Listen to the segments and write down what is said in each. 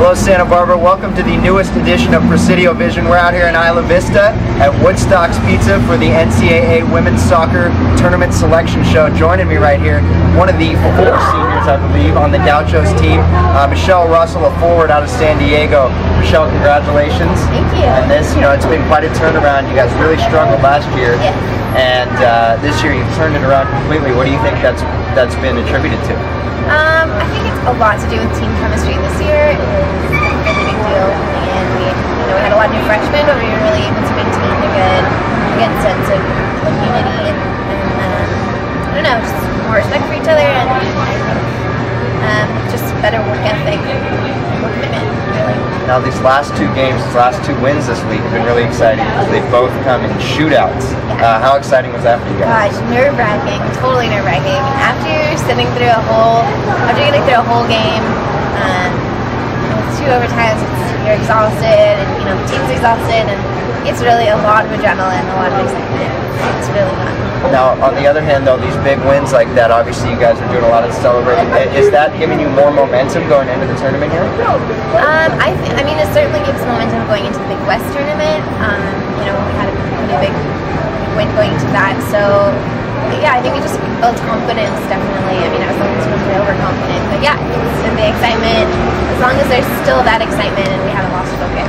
Hello Santa Barbara, welcome to the newest edition of Presidio Vision. We're out here in Isla Vista at Woodstock's Pizza for the NCAA Women's Soccer Tournament Selection Show. Joining me right here, one of the 4 seniors, I believe, on the Gauchos team, Michelle Russell, a forward out of San Diego. Michelle, congratulations. Thank you. And this, it's been quite a turnaround. You guys really struggled last year, and this year you've turned it around completely. What do you think that's been attributed to? I think it's a lot to do with team chemistry this year. It was a really big deal, and we had a lot of new freshmen, but we were really able to maintain a good sense of unity and I don't know, just more respect for each other and just better work ethic, more commitment, really. Now these last 2 games, these last 2 wins this week have been really exciting because they both come in shootouts. How exciting was that for you guys? Gosh, nerve-wracking, totally nerve-wracking. After getting through a whole game, 2 overtimes, you're exhausted, and the team's exhausted, and it's really a lot of adrenaline, a lot of excitement. It's really fun. Now, on the other hand, though, these big wins like that, obviously you guys are doing a lot of celebrating. Is that giving you more momentum going into the tournament here? I mean, it certainly gives momentum going into the Big West tournament. We had a pretty big win going into that, so yeah, I think we just built confidence, definitely. I mean, I was really overconfident, but yeah, it's the excitement. As long as there's still that excitement and we haven't lost focus.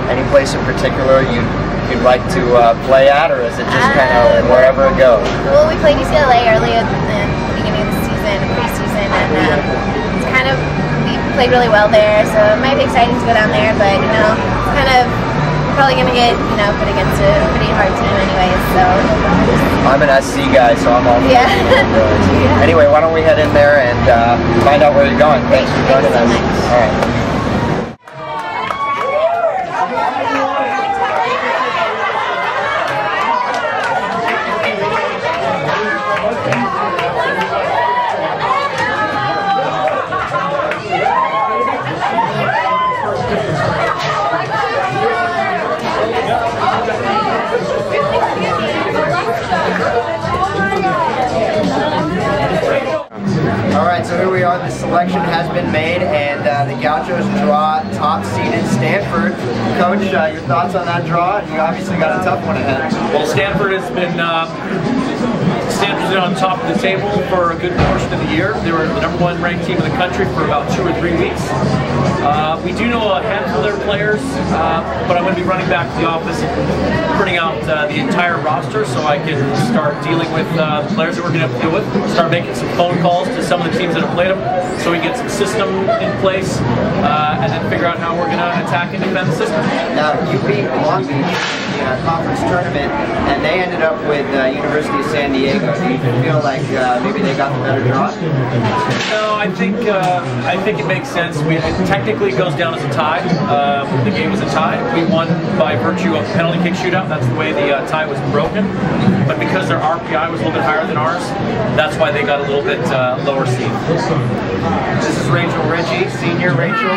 Any place in particular you'd like to play at, or is it just kind of wherever it goes? Well, we played UCLA early in the beginning of the season, preseason, and it's kind of, we played really well there, so it might be exciting to go down there, but it's kind of probably going to get put against a pretty hard team anyways, so. I'm an SC guy, so I'm all for it. Anyway, why don't we head in there and find out where you're going. Thanks for joining us. All right. Alright, so here we are. The selection has been made, and the Gauchos draw top-seeded Stanford. Coach, your thoughts on that draw? You obviously got a tough one ahead. Well, Stanford has been on top of the table for a good portion of the year. They were the #1 ranked team in the country for about 2 or 3 weeks. We do know a handful of their players, but I'm going to be running back to the office and printing out the entire roster so I can start dealing with players that we're going to have to deal with. Start making some phone calls to some of the teams that have played them so we get some system in place and then figure out how we're going to attack and defend the system. Now, you beat Long Beach in a conference tournament, and they ended up with University of San Diego. Do you feel like maybe they got the better draw? No, I think it makes sense. It technically goes down as a tie. The game was a tie. We won by virtue of penalty kick shootout. That's the way the tie was broken. But because their RPI was a little bit higher than ours, that's why they got a little bit lower seed. This is Rachel Ritchie, senior Rachel.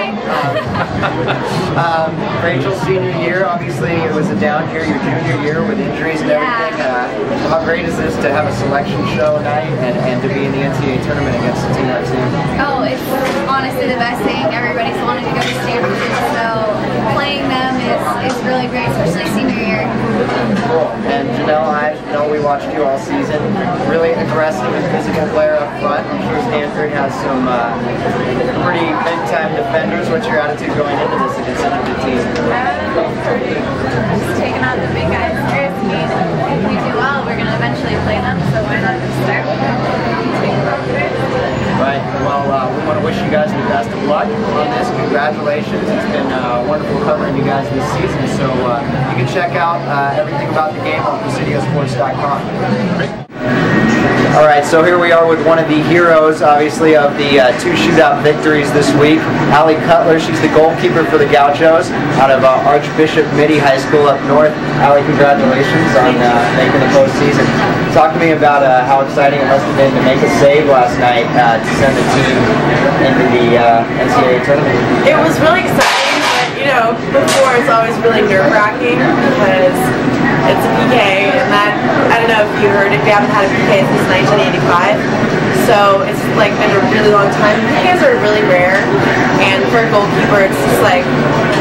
Rachel's senior year, obviously it was a down year, your junior year with injuries and everything. How great is this to have a selection show night and to be in the NCAA tournament against a team like Stanford? Oh, it's honestly the best thing. Everybody's wanted to go to Stanford, so playing them is really great, especially senior year. Cool. And Janelle, I know we watched you all season. Really aggressive and physical player up front. I'm sure Stanford has some pretty big-time defenders. What's your attitude going into this against such a good team? Just taking on the big guys seriously. If we do well, we're going to eventually play them, so why not just start with them? Right. Well, we want to wish you guys the best of luck on this. Congratulations. It's been wonderful covering you guys this season. So you can check out everything about the game on PresidioSports.com. Alright, so here we are with one of the heroes, obviously, of the 2 shootout victories this week. Allie Cutler, she's the goalkeeper for the Gauchos out of Archbishop Mitty High School up north. Allie, congratulations on making the postseason. Talk to me about how exciting it must have been to make a save last night to send the team into the NCAA tournament. It was really exciting, but before it's always really nerve-wracking because it's a PK, and that, I don't know if you heard, if you haven't had a PK since 1985, So it's like been a really long time. PKs are really rare, and for a goalkeeper, it's just like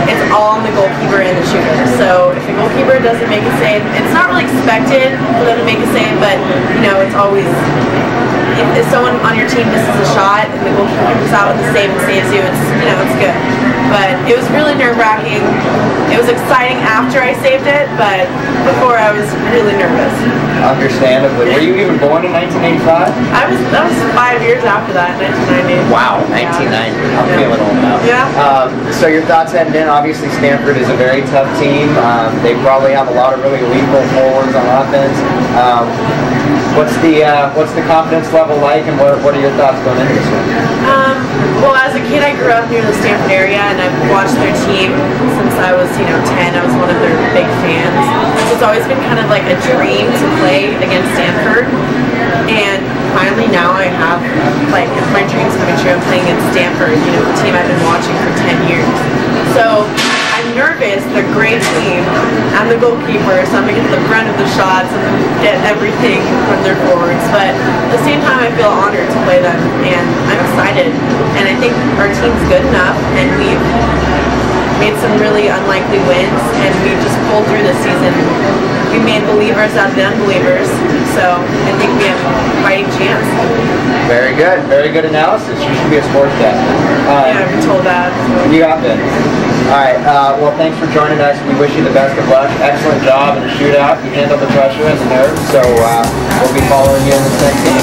it's all on the goalkeeper and the shooter. So if the goalkeeper doesn't make a save, it's not really expected for them to make a save, but you know, it's always if someone on your team misses a shot and the goalkeeper comes out with the save and saves you, it's it's good. But it was really nerve-wracking. It was exciting after I saved it, but before I was really nervous. Understandably. Were you even born in 1985? That was 5 years after that, 1990. Wow, 1990. I'm feeling old now. Yeah. So your thoughts heading in? Obviously, Stanford is a very tough team. They probably have a lot of really lethal forwards on offense. What's the confidence level like, and what are your thoughts going into this one? Well, as a kid, I grew up near the Stanford area, and I've watched their team since I was 10. I was one of their big fans. So it's always been kind of like a dream to play against Stanford. And finally now I have, like, my dreams coming true. I'm playing against Stanford, the team I've been watching for 10 years. So I'm nervous. They're a great team. I'm the goalkeeper, so I'm going to get the brunt of the shots and get everything from their forwards. But at the same time, I feel honored to play them, and I'm excited. And I think our team's good enough, and we've made some really unlikely wins, and we've just pulled through this season. We made believers out of the unbelievers, so I think we have a fighting chance. Very good. Very good analysis. You should be a sportscaster. Yeah, I've been told that. You got this. All right. Well, thanks for joining us. We wish you the best of luck. Excellent job in the shootout. You handled the pressure and the nerves, so we'll be following you in this next game.